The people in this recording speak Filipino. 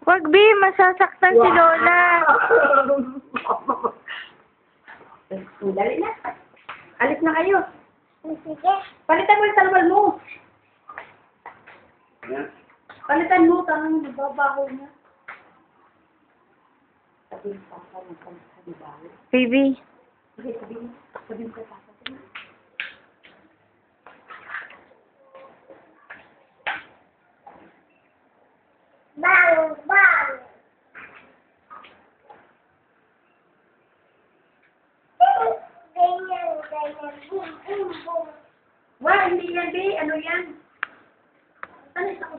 Wag, B. Masasaktan si Lola. Dali na. Alis na kayo. Sige. Palitan mo yung talwal mo. Palitan mo, tanong nababaho na. Sabihin pa ka ng pagkabaho. Baby. Sige, sabihin ko pa. Bang, bang. Ganyan, ganyan. Boom, boom, boom. Wah, hindi yan, B. Ano yan? Ano isa ko